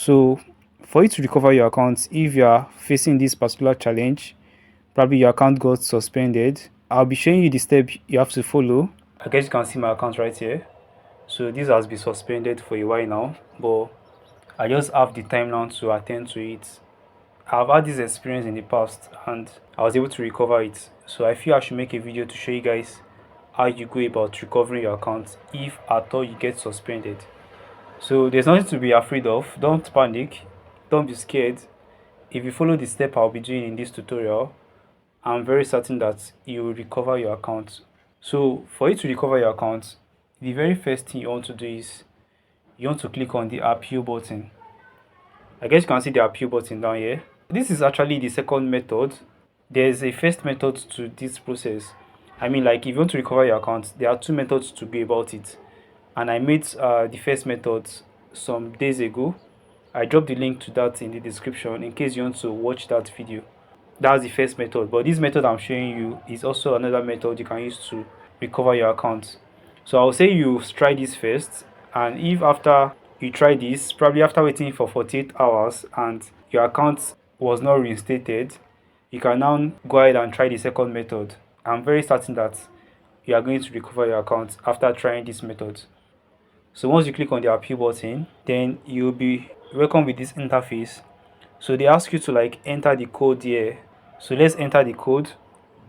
So for you to recover your account, if you are facing this particular challenge, probably your account got suspended, I'll be showing you the step you have to follow. I guess you can see my account right here. So this has been suspended for a while now, but I just have the time now to attend to it. I've had this experience in the past and I was able to recover it. So I feel I should make a video to show you guys how you go about recovering your account if at all you get suspended. So there's nothing to be afraid of. Don't panic. Don't be scared. If you follow the step I'll be doing in this tutorial, I'm very certain that you will recover your account. So for you to recover your account, the very first thing you want to do is you want to click on the appeal button. I guess you can see the appeal button down here. This is actually the second method. There's a first method to this process. I mean, like if you want to recover your account, there are two methods to go about it. And I made the first method some days ago. I dropped the link to that in the description in case you want to watch that video. That's the first method, but this method I'm showing you is also another method you can use to recover your account. So I'll say you try this first, and if after you try this, probably after waiting for 48 hours and your account was not reinstated, you can now go ahead and try the second method. I'm very certain that you are going to recover your account after trying this method. So once you click on the appeal button, then you'll be welcome with this interface. So they ask you to like enter the code here. So let's enter the code.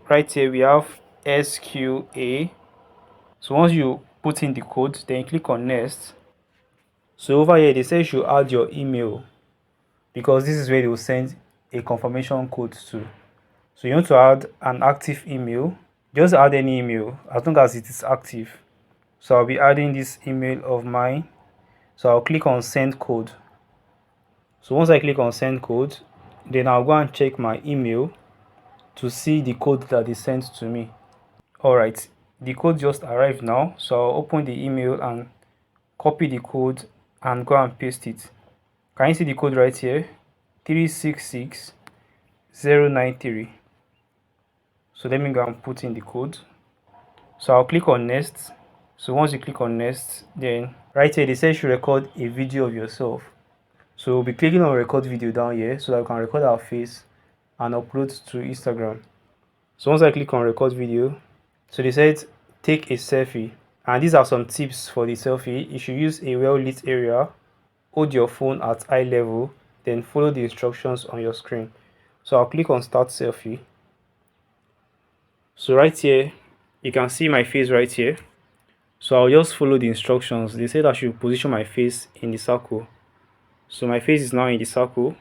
Right here we have SQA. So once you put in the code, then you click on next. So over here they say you should add your email because this is where they will send a confirmation code to. So you want to add an active email. Just add any email as long as it is active. So I'll be adding this email of mine. So I'll click on send code. So once I click on send code, then I'll go and check my email to see the code that they sent to me. Alright, the code just arrived now. So I'll open the email and copy the code and go and paste it. Can you see the code right here? 366093. So let me go and put in the code. So I'll click on next. So once you click on next, then right here they say you should record a video of yourself. So we'll be clicking on record video down here so that we can record our face and upload to Instagram. So once I click on record video, so they said take a selfie, and these are some tips for the selfie. You should use a well lit area, hold your phone at eye level, then follow the instructions on your screen. So I'll click on start selfie. So right here you can see my face right here. So I'll just follow the instructions. They said I should position my face in the circle. So my face is now in the circle.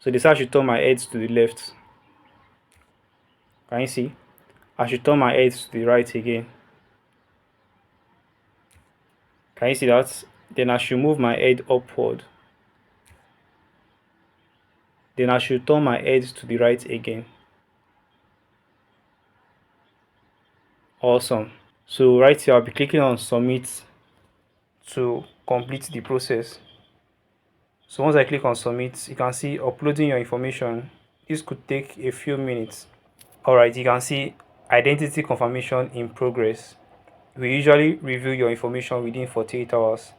So they said I should turn my head to the left. Can you see? I should turn my head to the right again. Can you see that? Then I should move my head upward. Then I should turn my head to the right again. Awesome. So right here I'll be clicking on submit to complete the process. So once I click on submit, you can see uploading your information. This could take a few minutes. Alright, you can see identity confirmation in progress. We usually review your information within 48 hours.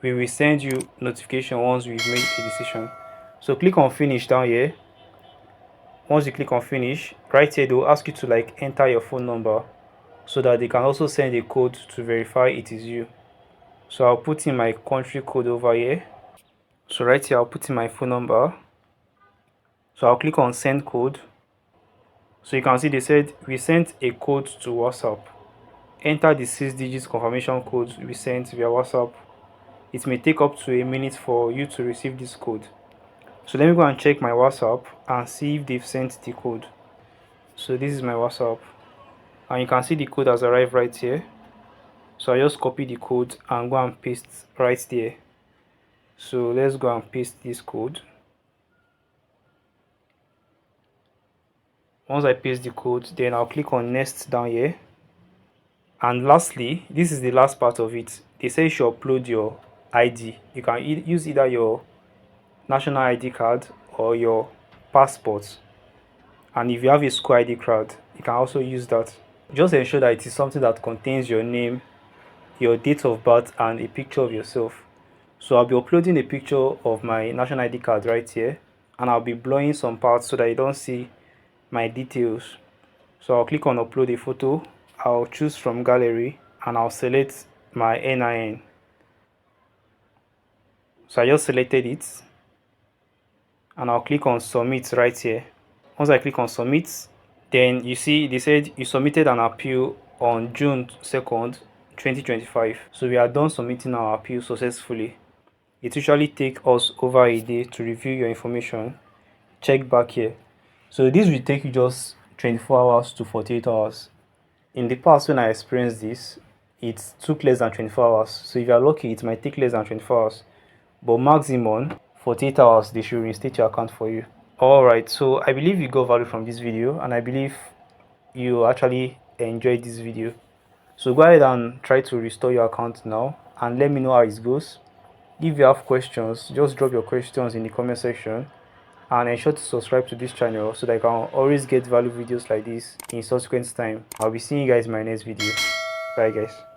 We will send you notification once we've made a decision. So click on finish down here. Once you click on finish, right here they will ask you to like enter your phone number so that they can also send a code to verify it is you. So I'll put in my country code over here. So right here I'll put in my phone number. So I'll click on send code. So you can see they said we sent a code to WhatsApp. Enter the 6-digit confirmation code we sent via WhatsApp. It may take up to a minute for you to receive this code. So let me go and check my WhatsApp and see if they've sent the code. So this is my WhatsApp and you can see the code has arrived right here. So I just copy the code and go and paste right there. So let's go and paste this code. Once I paste the code, then I'll click on next down here. And lastly, this is the last part of it. They say you should upload your ID. You can use either your national ID card or your passport. And if you have a school ID card, you can also use that. Just ensure that it is something that contains your name, your date of birth and a picture of yourself. So I'll be uploading a picture of my national ID card right here, and I'll be blurring some parts so that you don't see my details. So I'll click on upload a photo, I'll choose from gallery, and I'll select my NIN. So I just selected it, and I'll click on submit right here. Once I click on submit, then you see they said you submitted an appeal on June 2nd, 2025. So we are done submitting our appeal successfully. It usually takes us over a day to review your information. Check back here. So this will take you just 24 hours to 48 hours. In the past, when I experienced this, it took less than 24 hours. So if you are lucky, it might take less than 24 hours. But maximum 48 hours, they should reinstate your account for you. Alright, so I believe you got value from this video, and I believe you actually enjoyed this video. So go ahead and try to restore your account now, and let me know how it goes. If you have questions, just drop your questions in the comment section, and ensure to subscribe to this channel so that you can always get value videos like this in subsequent time. I'll be seeing you guys in my next video. Bye guys.